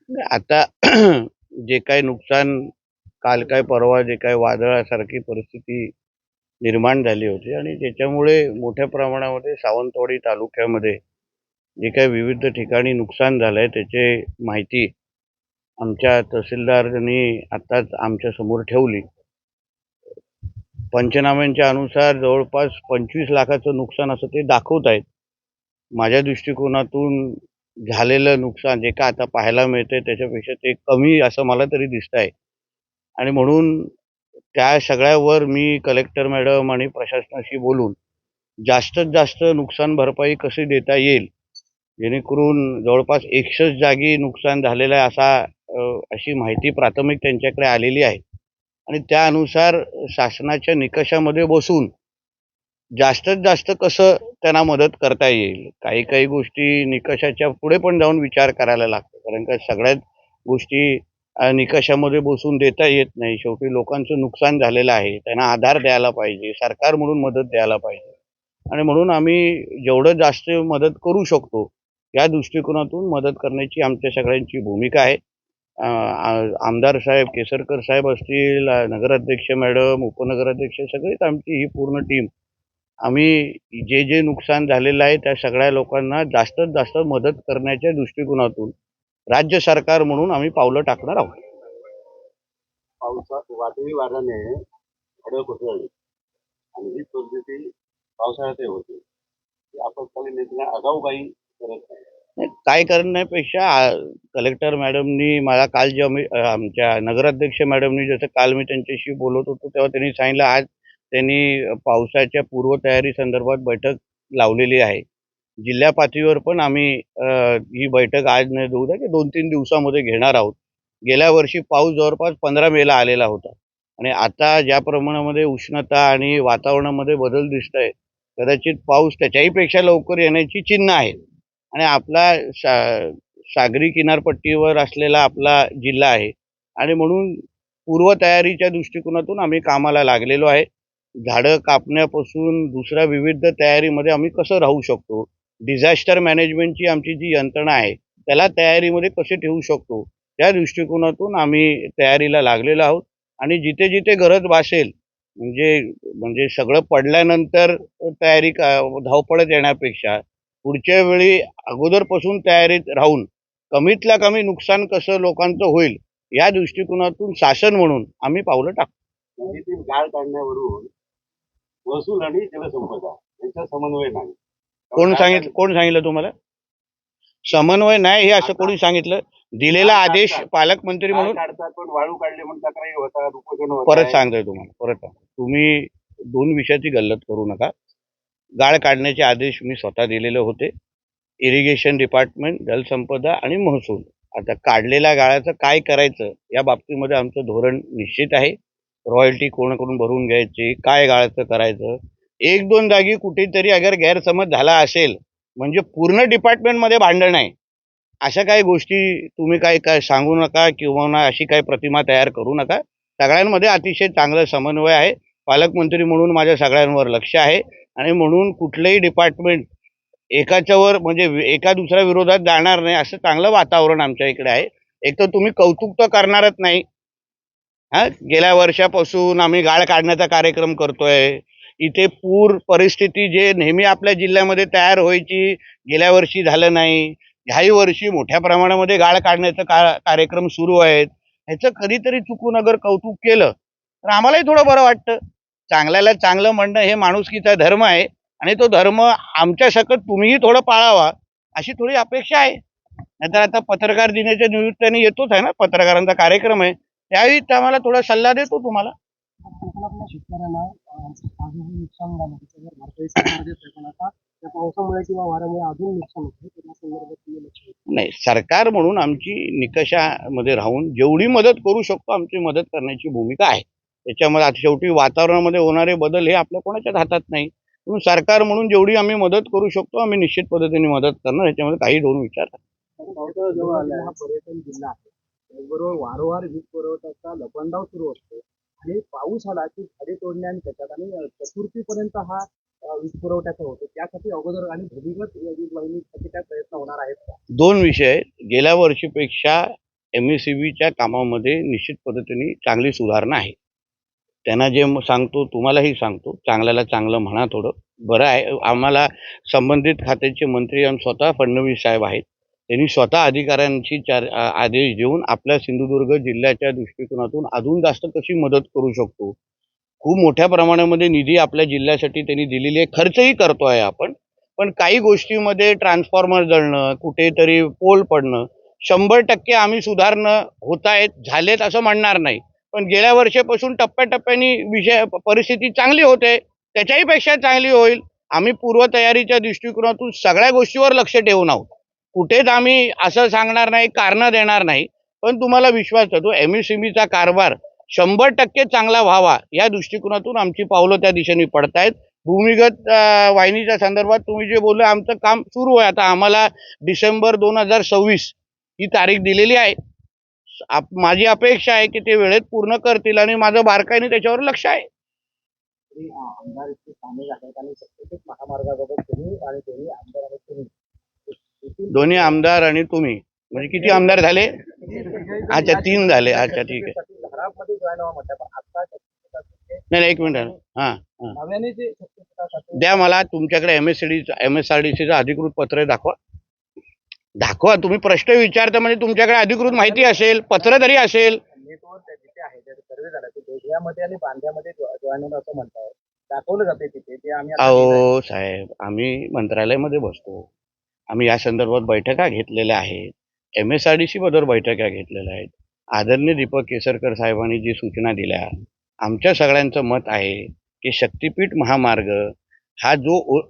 आता जे काही नुकसान काल काय परवा जे काही वादळासारखी परिस्थिती निर्माण झाली होती आणि त्याच्यामुळे मोठ्या प्रमाणामध्ये सावंतवाडी तालुक्यामध्ये जे काही विविध ठिकाणी नुकसान झालंय त्याची माहिती आमच्या तहसीलदारांनी आताच आमच्या समोर ठेवली. पंचनाम्यांच्या अनुसार जवळपास 25 लाखाचं नुकसान असं ते दाखवत आहेत. माझ्या दृष्टिकोनातून झालेलं नुकसान जे काय आता पाहायला मिळतंय त्याच्यापेक्षा ते कमी असं मला तरी दिसतंय. आणि म्हणून त्या सगळ्यावर मी कलेक्टर मॅडम आणि प्रशासनाशी बोलून जास्तीत जास्त नुकसान भरपाई कशी देता येईल, जेणेकरून जवळपास 100 जागी नुकसान झालेलं आहे अशी माहिती प्राथमिक त्यांच्याकडे आलेली आहे. आणि त्यानुसार शासनाच्या निकषामध्ये बसून जास्तीत जास्त कसं त्यांना मदत करता येईल. काही गोष्टी निकषाच्या पुढे पण जाऊन विचार करायला लागतो. कारण का सगळ्याच गोष्टी निकषामध्ये बसून देता येत नाही. शेवटी लोकांचं नुकसान झालेलं आहे. त्यांना आधार द्यायला पाहिजे. सरकार म्हणून मदत द्यायला पाहिजे. आणि म्हणून आम्ही जेवढं जास्त मदत करू शकतो, या दृष्टिकोनातून मदत करण्याची आमच्या सगळ्यांची भूमिका आहे. आमदार साहेब, केसरकर साहेब असतील, नगराध्यक्ष मॅडम, उपनगराध्यक्ष सगळीच आमची ही पूर्ण टीम आम्ही जे नुकसान झालेलं आहे त्या सगळ्या लोकांना जास्तीत जास्त मदत करण्याच्या दृष्टिकोनातून राज्य सरकार म्हणून आम्ही पावलं टाकणार आहोत. वादळी वाऱ्याने झाडं कोसळली आणि ही परिस्थिती पावसाळ्यातही होते. आपत्कालीन यंत्रणा आगाऊबाई करत नाही. काय करण्यापेक्षा कलेक्टर मॅडमनी मला काल जे आमच्या नगराध्यक्ष मॅडमनी जसं काल मी त्यांच्याशी बोलत होतो तेव्हा त्यांनी सांगितलं आज त्यांनी पावसाच्या पूर्वतयारी संदर्भात बैठक लावलेली आहे. जिल्हा पातळीवर पण आम्ही ही बैठक आज नाही उद्या की 2-3 दिवसामध्ये घेणार आहोत. गेल्या वर्षी पाऊस जवळपास 15 मेला आलेला होता आणि आता ज्या प्रमाणामध्ये उष्णता आणि वातावरणामध्ये बदल दिसतंय, कदाचित पाऊस त्याच्याही पेक्षा लवकर येण्याची चिन्ह आहे. आणि आपला सागरी किनारपट्टीवर असलेला आपला जिल्हा आहे आणि म्हणून पूर्वतयारीच्या दृष्टिकोनातून आम्ही कामाला लागलेलो आहे. झाडं कापण्यापासून दुसऱ्या विविध तयारीमध्ये आम्ही कसं राहू शकतो, डिझास्टर मॅनेजमेंटची आमची जी यंत्रणा आहे, त्याला तयारीमध्ये कसे ठेवू शकतो, त्या दृष्टिकोनातून आम्ही तयारीला लागलेलो आहोत. आणि जिथे-जिथे गरज भासेल म्हणजे म्हणजे सगळं पडल्यानंतर तयारी धावपळत येण्यापेक्षा पुढच्या वेळी अगोदरपासून तयारीत राहून कमीतल्या कमी नुकसान कसं लोकांचं होईल, या दृष्टिकोनातून शासन म्हणून आम्ही पावलं टाकतो. नदीतील गाळ काढण्यावरून महसूल आणि जलसंपदा यांचा समन्वय नाही. कोण सांगितलं तुम्हाला? समन्वय नाही हे असं कोणी सांगितलं? दिलेला आदेश पालकमंत्री म्हणून काढतात पण वाळू काढले म्हणून तक्रारी होतात, उपोषण होतात. परत सांगतोय तुम्हाला, परत तुम्ही 2 विषयाची गल्लत करू नका. गाळ काढण्याचे आदेश मी स्वतः दिलेले होते. इरिगेशन डिपार्टमेंट, जलसंपदा आणि महसूल. आता काढलेल्या गाळाचं काय करायचं या बाबतीमध्ये आमचं धोरण निश्चित आहे. रॉयल्टी कोणाकडून भरून घ्यायची, काय गाळाचं करायचं. 1-2 जागी कुठेतरी अगर गैरसमज झाला असेल, म्हणजे पूर्ण डिपार्टमेंटमध्ये भांडण आहे. अशा काही गोष्टी तुम्ही काय सांगू नका किंवा अशी काही प्रतिमा तयार करू नका. सगळ्यांमध्ये अतिशय चांगला समन्वय आहे. पालकमंत्री म्हणून माझ्या सगळ्यांवर लक्ष आहे आणि म्हणून कुठलंही डिपार्टमेंट एकाच्यावर म्हणजे एका दुसऱ्या विरोधात जाणार नाही असं चांगलं वातावरण आमच्या इकडे आहे. एक तर तुम्ही कौतुक तर करणारच नाही. गेल्या वर्षापासून आम्ही गाळ काढण्याचा कार्यक्रम करतोय. इथे पूर परिस्थिती जे नेहमी आपल्या जिल्ह्यामध्ये तयार व्हायची, गेल्या वर्षी झालं नाही. ह्याही वर्षी मोठ्या प्रमाणामध्ये गाळ काढण्याचा कार्यक्रम सुरू आहेत. ह्याचं कधीतरी चुकून अगर कौतुक केलं तर आम्हालाही थोडं बरं वाटतं. चांगल्याला चांगलं म्हणणं हे माणुसकीचा धर्म आहे आणि तो धर्म आमच्या सकट तुम्हीही थोडं पाळावा अशी थोडी अपेक्षा आहे. नाहीतर आता पत्रकार दिनाच्या निमित्ताने येतोच आहे ना, पत्रकारांचा कार्यक्रम आहे, त्यावेळी आम्हाला थोडा सल्ला देतो तुम्हाला. कोकणातल्या शेतकऱ्यांना आजही नुकसान झालं त्याच्यावर भारतीय सरकार देतोय पण आता त्या पावसामुळे किंवा वाऱ्यामुळे अजून नुकसान होतं त्या संदर्भात तुम्ही लक्ष द्या. नाही, सरकार म्हणून आमची निकषामध्ये राहून जेवढी मदत करू शकतो आमची मदत करण्याची भूमिका आहे. त्याच्यामध्ये आता शेवटी वातावरणामध्ये होणारे बदल हे आपल्या कोणाच्याच हातात नाही. म्हणून सरकार म्हणून जेवढी आम्ही मदत करू शकतो आम्ही निश्चित पद्धतीने मदत करणार, याच्यामध्ये काही दोन विचार नाही. पावसाळा हा पर्यटन जिल्हा आहे, त्याचबरोबर वारंवार वीज पुरवठ्याचा लपंडाव सुरू असतो आणि पाऊस आला की झाडे तोडणे आणि त्याच्यात आणि चतुर्थीपर्यंत हा वीज पुरवठ्याचा होतो. त्यासाठी अगोदर आणि भूमिगत वीज वाहिनीसाठी काय प्रयत्न होणार आहेत का? 2 विषय. गेल्या वर्षीपेक्षा MSEBच्या कामामध्ये निश्चित पद्धतीने चांगली सुधारणा आहे. त्यांना जे सांगतो तुम्हालाही सांगतो, चांगल्याला चांगलं म्हणा थोडं. बरं आहे, आम्हाला संबंधित खात्याचे मंत्री आणि स्वतः फडणवीस साहेब आहेत. त्यांनी स्वतः अधिकाऱ्यांची आदेश देऊन आपल्या सिंधुदुर्ग जिल्ह्याच्या दृष्टिकोनातून अजून जास्त कशी मदत करू शकतो. खूप मोठ्या प्रमाणामध्ये निधी आपल्या जिल्ह्यासाठी त्यांनी दिलेली आहे. खर्चही करतो आहे आपण. पण काही गोष्टीमध्ये ट्रान्सफॉर्मर जळणं, कुठेतरी पोल पडणं, 100% आम्ही सुधारणं होत आहेत, झालेत असं म्हणणार नाही. पण गेल्या वर्षापासून टप्प्याटप्प्याने परिस्थिती चांगली होते. त्याच्याही पेक्षा चांगली होईल. आम्ही पूर्वतयारीच्या दृष्टिकोनातून सगळ्या गोष्टीवर लक्ष ठेवून आहोत. कुठेच आम्ही असं सांगणार नाही, कारणं देणार नाही. पण तुम्हाला विश्वास देतो MSEBचा कारभार 100% चांगला व्हावा या दृष्टिकोनातून आमची पावलं त्या दिशेने पडतायत. भूमिगत वाहिनीच्या संदर्भात तुम्ही जे बोलले आमचं काम सुरू आहे. आता आम्हाला डिसेंबर 2026 ही तारीख दिलेली आहे. माझी अपेक्षा आहे की ते वेळेत पूर्ण करतील आणि माझं बारकाईने त्याच्यावर लक्ष आहे. तरी आमदार इतके सामील आहेत आणि सत्तेत महामार्गाबाबत तुम्ही आणि दोन्ही आमदार आणि तुम्ही दोन्ही आमदार आणि तुम्ही म्हणजे किती आमदार झाले? अच्छा 3 झाले. अच्छा ठीक आहे. धारामध्ये जॉईन व्हा म्हटलं पण आता नाही एक मिनिट. हां हां नव्याने जे शक्तीपीठासाठी द्या मला तुमच्याकडे MSRDCचं अधिकृत पत्र दाखवा. दाखवा. तुम्ही प्रश्न विचारता म्हणजे तुमच्याकडे अधिकृत माहिती असेल, पत्र तरी असेल. नेटवर जिथे आहे त्या सर्वे झाला ते बेगव्यामध्ये आणि बांद्यामध्ये जॉईन होणं असं म्हणताय. दाखवलं जाते तिथे ते आम्ही आता अहो साहेब, आम्ही मंत्रालयामध्ये बसतो. आम्ही या संदर्भात बैठका घेतलेल्या आहेत. MSRDC बरोबर बैठका घेतलेल्या आहेत. आदरणीय दीपक केसरकर साहेबांनी जी सूचना दिल्या, आमच्या सगळ्यांचं मत आहे की शक्तिपीठ महामार्ग हा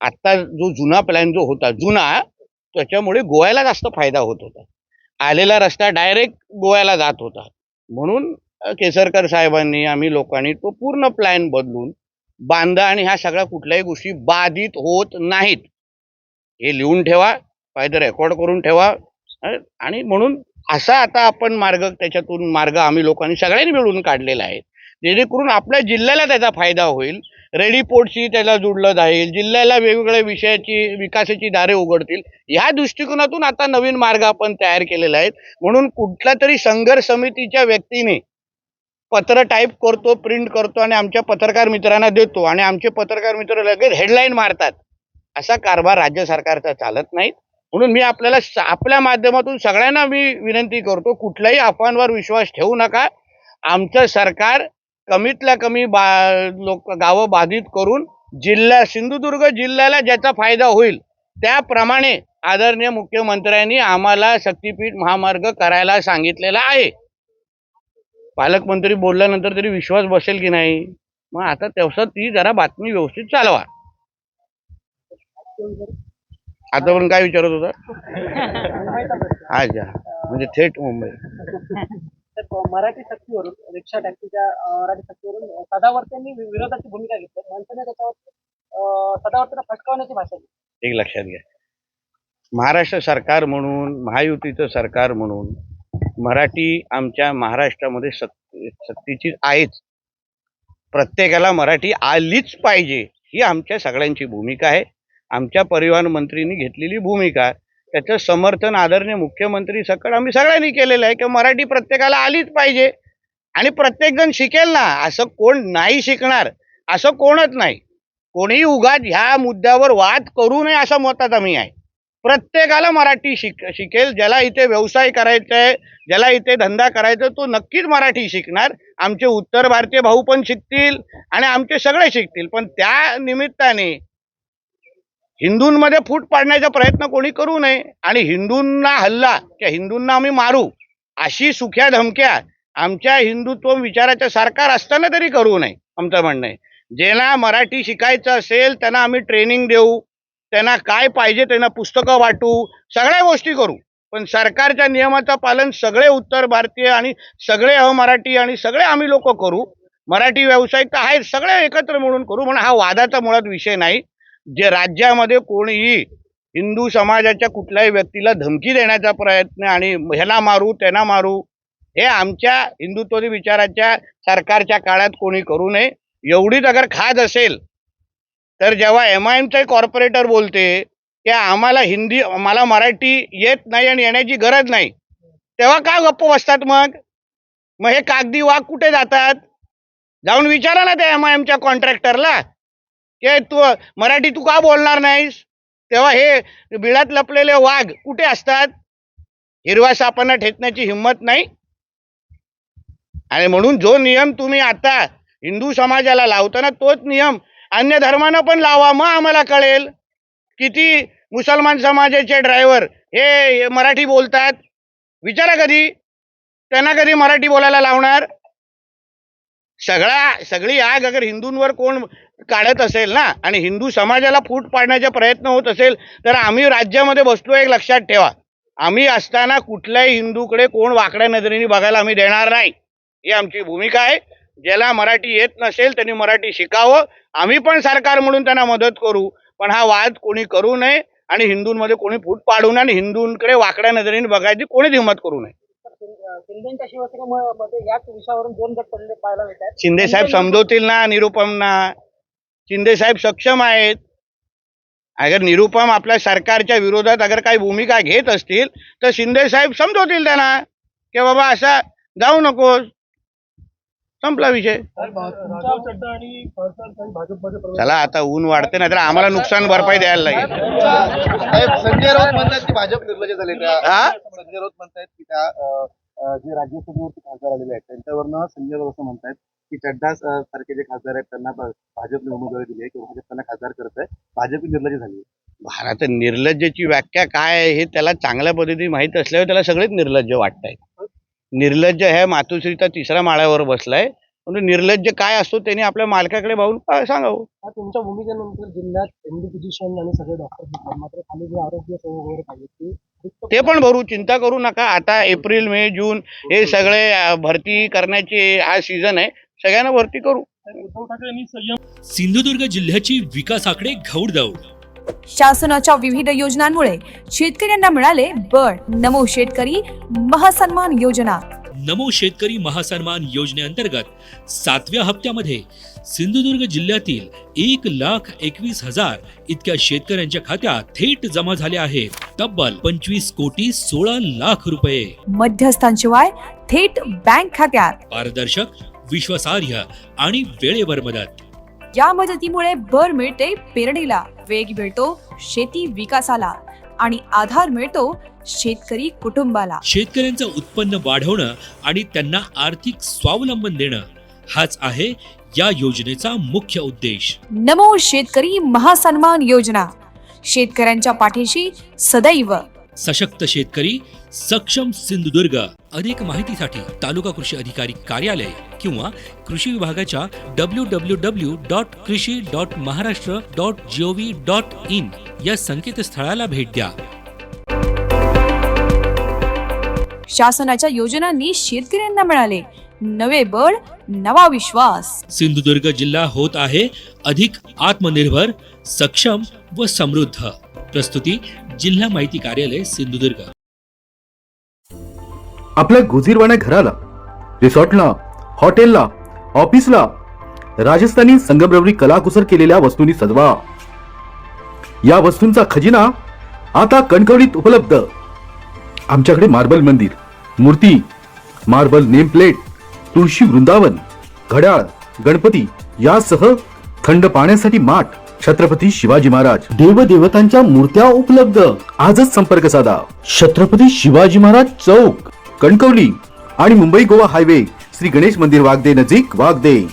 आता जो जुना प्लॅन जो होता त्याच्यामुळे गोव्याला जास्त फायदा होत होता. आलेला रस्ता डायरेक्ट गोव्याला जात होता. म्हणून केसरकर साहेबांनी आम्ही लोकांनी तो पूर्ण प्लॅन बदलून बांधा आणि ह्या सगळ्या कुठल्याही गोष्टी बाधित होत नाहीत हे लिहून ठेवा, पाहिजे रेकॉर्ड करून ठेवा. आणि म्हणून असा आता आपण त्याच्यातून मार्ग आम्ही लोकांनी सगळ्यांनी मिळून काढलेला आहे, जेणेकरून आपल्या जिल्ह्याला त्याचा फायदा होईल. रेडी पोर्टशी त्याला जोडलं जाईल, जिल्ह्याला वेगवेगळ्या विकासाची दारे उघडतील. या दृष्टिकोनातून आता नवीन मार्ग आपण तयार केलेला आहे. म्हणून कुठल्या तरी संघर्ष समितीच्या व्यक्तीने पत्र टाईप करतो, प्रिंट करतो आणि आमच्या पत्रकार मित्रांना देतो आणि आमचे पत्रकार मित्र लगेच हेडलाईन मारतात, असा कारभार राज्य सरकारचा चालत नाही. म्हणून मी आपल्या माध्यमातून सगळ्यांना मी विनंती करतो, कुठल्याही अफवांवर विश्वास ठेवू नका. आमचं सरकार कमीतल्या कमी गावं बाधित करून सिंधुदुर्ग जिल्ह्याला ज्याचा फायदा होईल त्याप्रमाणे आदरणीय मुख्यमंत्र्यांनी आम्हाला शक्तीपीठ महामार्ग करायला सांगितलेला आहे. पालकमंत्री बोलल्यानंतर तरी विश्वास बसेल की नाही? मग आता तेवढं ती जरा बातमी व्यवस्थित चालवा. आता पण काय विचारत होता? अच्छा, म्हणजे थेट मुंबई. मराठी सक्तीवरून रिक्षा टॅक्सीच्या मराठी सक्तीवरून सदावर्त्यांनी विरोधाची भूमिका घेतली. मनसेने त्याच्यावर सदावर्तीला फटकावण्याची भाषा केली. एक लक्षात घ्या, महाराष्ट्र सरकार म्हणून, महायुतीचं सरकार म्हणून मराठी आमच्या महाराष्ट्रामध्ये सक्तीची आहेच. प्रत्येकाला मराठी आलीच पाहिजे ही आमच्या सगळ्यांची भूमिका आहे. आमच्या परिवहन मंत्रींनी घेतलेली भूमिका, त्याचं समर्थन आदरणीय मुख्यमंत्री सकट आम्ही सगळ्यांनी केलेलं आहे की मराठी प्रत्येकाला आलीच पाहिजे आणि प्रत्येकजण शिकेल ना. असं कोण नाही शिकणार असं कोणच नाही. कोणीही उगाच ह्या मुद्द्यावर वाद करू नये असं मतात आम्ही आहे. प्रत्येकाला मराठी शिकेल. ज्याला इथे व्यवसाय करायचा आहे, ज्याला इथे धंदा करायचा तो नक्कीच मराठी शिकणार. आमचे उत्तर भारतीय भाऊ पण शिकतील आणि आमचे सगळे शिकतील. पण त्या निमित्ताने हिंदूंमध्ये फूट पाडण्याचा प्रयत्न कोणी करू नये आणि हिंदूंना हल्ला किंवा हिंदूंना आम्ही मारू अशी सुख्या धमक्या आमच्या हिंदुत्व विचाराच्या सरकार असताना तरी करू नये आमचं म्हणणं आहे. ज्यांना मराठी शिकायचं असेल त्यांना आम्ही ट्रेनिंग देऊ, त्यांना काय पाहिजे त्यांना पुस्तकं वाटू, सगळ्या गोष्टी करू. पण सरकारच्या नियमाचं पालन सगळे उत्तर भारतीय आणि सगळे अमराठी आणि सगळे आम्ही लोक करू. मराठी व्यावसायिक तर आहेत, सगळे एकत्र मिळून करू. म्हणून हा वादाचा मुळात विषय नाही. जे राज्यामध्ये कोणीही हिंदू समाजाच्या कुठल्याही व्यक्तीला धमकी देण्याचा प्रयत्न आणि ह्याला मारू त्यांना मारू हे आमच्या हिंदुत्व विचाराच्या सरकारच्या काळात कोणी करू नये. एवढीच अगर खाज असेल तर जेव्हा MIMचे कॉर्पोरेटर बोलते की मला मराठी येत नाही आणि येण्याची गरज नाही, तेव्हा का गप्प बसतात मग हे कागदी वाघ कुठे जातात? जाऊन विचारा ना त्या MIMच्या कॉन्ट्रॅक्टरला की तू मराठी तू का बोलणार नाहीस? तेव्हा हे बिळात लपलेले वाघ कुठे असतात? हिरव्या सापांना ठेचण्याची हिंमत नाही. आणि म्हणून जो नियम तुम्ही आता हिंदू समाजाला लावताना तोच नियम अन्य धर्मानं पण लावा. मग आम्हाला कळेल किती मुसलमान समाजाचे ड्रायव्हर हे मराठी बोलतात. विचारा कधी त्यांना कधी मराठी बोलायला लावणार? सगळी आग अगर हिंदूंवर कोण काढत असेल ना आणि हिंदू समाजाला फूट पाडण्याचा प्रयत्न होत असेल तर आम्ही राज्यामध्ये बसलो. एक लक्षात ठेवा, आम्ही असताना कुठल्याही हिंदूकडे कोण वाकड्या नजरेने बघायला आम्ही देणार नाही. ही आमची भूमिका आहे. ज्याला मराठी येत नसेल त्यांनी मराठी शिकावं. आम्ही पण सरकार म्हणून त्यांना मदत करू, पण हा वाद कोणी करू नये आणि हिंदूंमध्ये कोणी फूट पाडू नये आणि हिंदूंकडे वाकड्या नजरेने बघायची कोणीच हिंमत करू नये. शिंदेच्या शिवसेनेमध्ये याच विषयावरून 2 गट पडले पाहायला मिळतात. शिंदे साहेब समजवतील ना निरुपमना. शिंदे साहेब सक्षम आहेत. अगर निरुपम आपल्या सरकारच्या विरोधात अगर काही भूमिका घेत असतील तर शिंदे साहेब समजवतील त्यांना की बाबा असा जाऊ नकोस. संपला विषय. चला आता ऊन वाढते नाही तर आम्हाला नुकसान भरपाई द्यायला लागेल. संजय राऊत म्हणतात की भाजप निर्लज्ज झाले. संजय राऊत म्हणतात की त्या जे राज्यसभेवरती खासदार आलेले आहेत त्यांच्यावरनं संजय राऊत असं म्हणतात की चड्डा सारखे जे खासदार आहेत त्यांना भाजपने उमेदवारी दिली आहे किंवा भाजप त्यांना खासदार करत आहे. भाजप निर्लज्ज झाली. भारत निर्लज्जची व्याख्या काय आहे हे त्याला चांगल्या पद्धतीने माहीत असल्यावर त्याला सगळेच निर्लज्ज वाटतायत. निर्लज्ज हे मातोश्रीचा 3ऱ्या माळ्यावर बसलाय. म्हणजे निर्लज्ज काय असतो त्यांनी आपल्या मालकाकडे पाहून सांगावं. तुमच्या भूमिकेनंतर जिल्ह्यात MD फिजिशियन आणि सगळे डॉक्टर मात्र खाली जे आरोग्य सेवा वगैरे पाहिजे ते पण भरू, चिंता करू नका. आता एप्रिल मे जून हे सगळे भरती करण्याचे हा सीझन आहे. सगळ्यांना भरती करू. सिंधुदुर्ग जिल्ह्याची विकासाकडे घौडदौड. शासनाच्या विविध योजनांमुळे शेतकऱ्यांना मिळाले बळ. नमो शेतकरी महासन्मान योजना. नमो शेतकरी महासन्मान योजनेअंतर्गत 7व्या हप्त्यामध्ये सिंधुदुर्ग जिल्ह्यातील 1,21,000 इतक्या शेतकऱ्यांच्या खात्यात थेट जमा झाले आहेत तब्बल 25,16,00,000 रुपये. मध्यस्थांशिवाय थेट बँक खात्यात. पारदर्शक, विश्वासार्ह आणि वेळेवर मदत. या मदतीमुळे भर मिळते पेरणीला, वेग मिळतो शेती विकासाला आणि आधार मिळतो शेतकरी कुटुंबाला. शेतकऱ्यांचं उत्पन्न वाढवणं आणि त्यांना आर्थिक स्वावलंबन देणं हाच आहे या योजनेचा मुख्य उद्देश. नमो शेतकरी महासन्मान योजना. शेतकऱ्यांच्या पाठीशी सदैव. सशक्त शेतकरी, सक्षम सिंधुदुर्ग. अधिक माहितीसाठी तालुका कृषी अधिकारी कार्यालय किंवा कृषी विभागाच्या www.krishi.maharashtra.gov.in या संकेतस्थळाला भेट द्या. शासनाच्या योजनांनी शेतकऱ्यांना मिळाले नवे बळ, नवा विश्वास. सिंधुदुर्ग जिल्हा होत आहे अधिक आत्मनिर्भर, सक्षम व समृद्ध. प्रस्तुती जिल्हा माहिती कार्यालय सिंधुदुर्ग. आपल्या गुजीरवाण्या घराला, रिसॉर्टला, हॉटेलला, ऑफिसला राजस्थानी संगमरवरी कलाकुसर केलेल्या वस्तूंनी सजवा. या वस्तूंचा खजिना आता कणकवलीत उपलब्ध. आमच्याकडे मार्बल मंदिर, मूर्ती, मार्बल नेम प्लेट, तुळशी वृंदावन, घड्याळ, गणपती यासह थंड पाण्यासाठी माठ, छत्रपती शिवाजी महाराज, देवदेवतांच्या मूर्त्या उपलब्ध. आजच संपर्क साधा. छत्रपती शिवाजी महाराज चौक, कणकवली आणि मुंबई गोवा हायवे, श्री गणेश मंदिर वागदे नजीक वागदे.